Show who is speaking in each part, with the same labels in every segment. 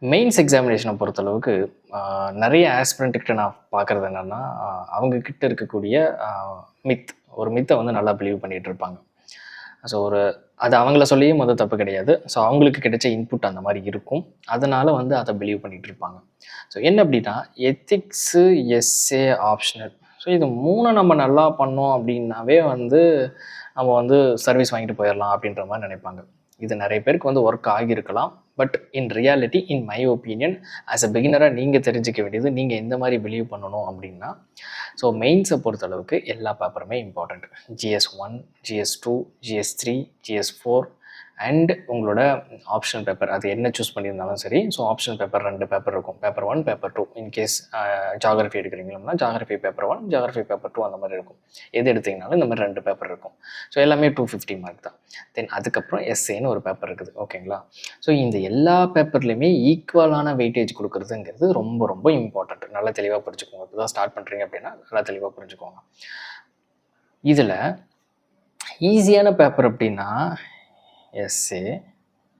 Speaker 1: Mains எக்ஸாமினேஷனை பொறுத்தளவுக்கு நிறைய ஆஸ்பிரண்ட்டுக்கிட்ட நான் பார்க்குறது என்னென்னா, அவங்கக்கிட்ட இருக்கக்கூடிய மித் ஒரு மித்தை வந்து நல்லா பிலீவ் பண்ணிகிட்டு இருப்பாங்க. ஸோ அது அவங்கள சொல்லியும் வந்து தப்பு கிடையாது. ஸோ அவங்களுக்கு கிடைச்ச இன்புட் அந்த மாதிரி இருக்கும். அதனால் வந்து அதை பிலீவ் பண்ணிகிட்டு இருப்பாங்க. ஸோ என்ன அப்படின்னா, எத்திக்ஸு, எஸ்ஏ, ஆப்ஷனல். ஸோ இது 3 நம்ம நல்லா பண்ணோம் அப்படின்னாவே வந்து நம்ம வந்து சர்வீஸ் வாங்கிட்டு போயிடலாம் அப்படின்ற மாதிரி நினைப்பாங்க. இது நிறைய பேருக்கு வந்து ஒர்க் ஆகியிருக்கலாம். But in reality, in my opinion, as a பிகினராக நீங்கள் தெரிஞ்சிக்க வேண்டியது, நீங்கள் எந்த மாதிரி பிலீவ் பண்ணணும் அப்படின்னா, ஸோ மெயின்ஸை பொறுத்தளவுக்கு எல்லா பேப்பருமே important. GS1, GS2, GS3, GS4 and உங்களோட ஆப்ஷனல் பேப்பர், அது என்ன சூஸ் பண்ணியிருந்தாலும் சரி. ஸோ ஆப்ஷனல் பேப்பர் 2 பேப்பர் இருக்கும். Paper 1, paper 2. இன்கேஸ் ஜாகிரஃபி எடுக்கிறீங்கன்னா ஜாகிரஃபி பேப்பர் 1, ஜாகிரஃபி பேப்பர் 2 அந்த மாதிரி இருக்கும். எது எடுத்திங்கனாலும் இந்த மாதிரி 2 பேப்பர் இருக்கும். ஸோ எல்லாமே 250 மார்க் தான். தென் அதுக்கப்புறம் எஸ்ஏன்னு ஒரு பேப்பர் இருக்குது. ஓகேங்களா? ஸோ இந்த எல்லா பேப்பர்லேயுமே ஈக்குவலான வெயிட்டேஜ் கொடுக்குறதுங்கிறது ரொம்ப ரொம்ப இம்பார்ட்டண்ட். நல்லா தெளிவாக புரிஞ்சுக்கோங்க. இப்போ தான் ஸ்டார்ட் பண்ணுறீங்க அப்படின்னா நல்லா தெளிவாக புரிஞ்சுக்கோங்க. இதில் ஈஸியான பேப்பர் அப்படின்னா எஸ்ஏ,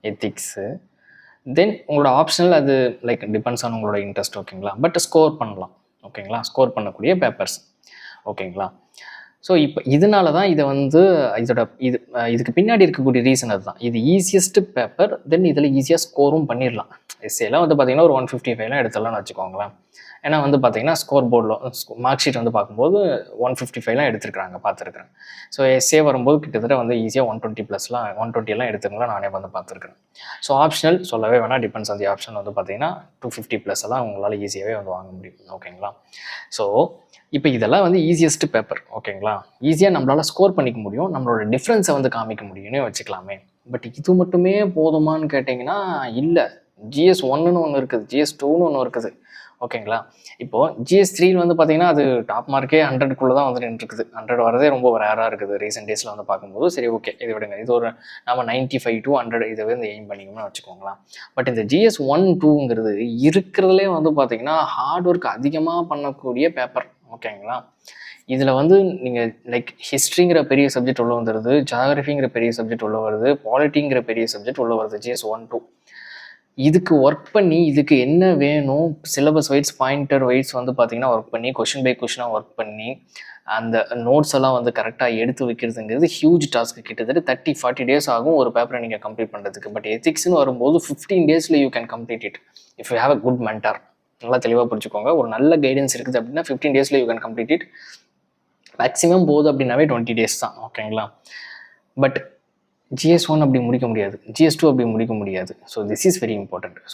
Speaker 1: எத்திக்ஸு, தென் உங்களோட ஆப்ஷனல், அது லைக் டிபெண்ட்ஸ் ஆன் உங்களோட இன்ட்ரெஸ்ட். ஓகேங்களா? பட் ஸ்கோர் பண்ணலாம். ஓகேங்களா? ஸ்கோர் பண்ணக்கூடிய பேப்பர்ஸ். ஓகேங்களா? ஸோ இப்போ இதனால தான் இதை வந்து இதுக்கு பின்னாடி இருக்கக்கூடிய ரீசன் அதுதான். இது ஈஸியஸ்ட் பேப்பர். தென் இதில் ஈஸியாக ஸ்கோரும் பண்ணிடலாம். எஸ்ஏலாம் வந்து பார்த்தீங்கன்னா ஒரு 155லாம் எடுத்துடலாம்னு வச்சுக்கோங்களேன். ஏன்னா வந்து பார்த்தீங்கன்னா ஸ்கோர் போர்டில் மார்க் ஷீட் வந்து பார்க்கும்போது 155லாம் எடுத்துருக்குறாங்க, பார்த்துருக்குறேன். ஸோ எஸ்ஏ வரும்போது கிட்டத்தட்ட வந்து ஈஸியாக 120+லாம் 120 எடுத்துக்கலாம் நானே வந்து பார்த்துருக்குறேன். ஸோ ஆப்ஷனல் சொல்லவே வேணாம். Depends on the option. வந்து பார்த்தீங்கன்னா 250+ எல்லாம் உங்களால் ஈஸியாகவே வந்து வாங்க முடியும். ஓகேங்களா? ஸோ இப்போ இதெல்லாம் வந்து ஈஸியஸ்ட் பேப்பர். ஓகேங்களா? ஈஸியாக நம்மளால் ஸ்கோர் பண்ணிக்க முடியும். நம்மளோட டிஃப்ரென்ஸை வந்து காமிக்க முடியும்னு வச்சுக்கலாமே. பட் இது மட்டுமே போதுமானு கேட்டிங்கன்னா இல்லை. GS1ன்னு ஒன்று இருக்குது, GS2ன்னு ஒன்று இருக்குது. ஓகேங்களா? இப்போது GS3 வந்து பார்த்தீங்கன்னா அது டாப் மார்க்கே 100க்குள்ளே தான் வந்து நின்றுருக்குது. 100 வரதே ரொம்ப ரேராக இருக்குது ரீசெண்ட் டேஸில் வந்து பார்க்கும்போது. சரி, ஓகே, இது விடுங்க. இது ஒரு நம்ம 95 to 100 இதை வந்து எய்ம் பண்ணிக்கணும்னு வச்சுக்கோங்களேன். பட் இந்த GS1, 2ங்கிறது இருக்கிறதுலே வந்து பார்த்தீங்கன்னா ஹார்ட் ஒர்க் அதிகமாக பண்ணக்கூடிய பேப்பர். ஓகேங்களா? இதில் வந்து நீங்கள் லைக் ஹிஸ்ட்ரிங்கிற பெரிய சப்ஜெக்ட் உள்ள வந்துடுது, ஜாகிரஃபிங்கிற பெரிய சப்ஜெக்ட் உள்ள வருது, பாலிட்டிங்கிற பெரிய சப்ஜெக்ட் உள்ள வருது. GS1, 2 இதுக்கு ஒர்க் பண்ணி, இதுக்கு என்ன வேணும், சிலபஸ் வைட்ஸ், பாயிண்டர் வைட்ஸ் வந்து பார்த்தீங்கன்னா ஒர்க் பண்ணி, கொஷின் பை கொஷினாக ஒர்க் பண்ணி, அந்த நோட்ஸ் எல்லாம் வந்து கரெக்டாக எடுத்து வைக்கிறதுங்கிறது ஹியூஜ் டாஸ்க்கு. கிட்டத்தட்ட 30-40 டேஸ் ஆகும் ஒரு பேப்பரை நீங்கள் கம்ப்ளீட் பண்ணுறதுக்கு. பட் எத்திக்ஸ்னு வரும்போது 15 டேஸில் you can complete it if you have a good mentor. நல்லா தெளிவாக புரிஞ்சுக்கோங்க. ஒரு நல்ல கைடன்ஸ் இருக்குது அப்படின்னா 15 டேஸில் you can complete it. Maximum போகுது அப்படின்னாவே 20 டேஸ் தான். ஓகேங்களா? பட் GS1 அப்படி முடிக்க முடியாது, GS2 அப்படி முடிக்க முடியாது. So this is very important.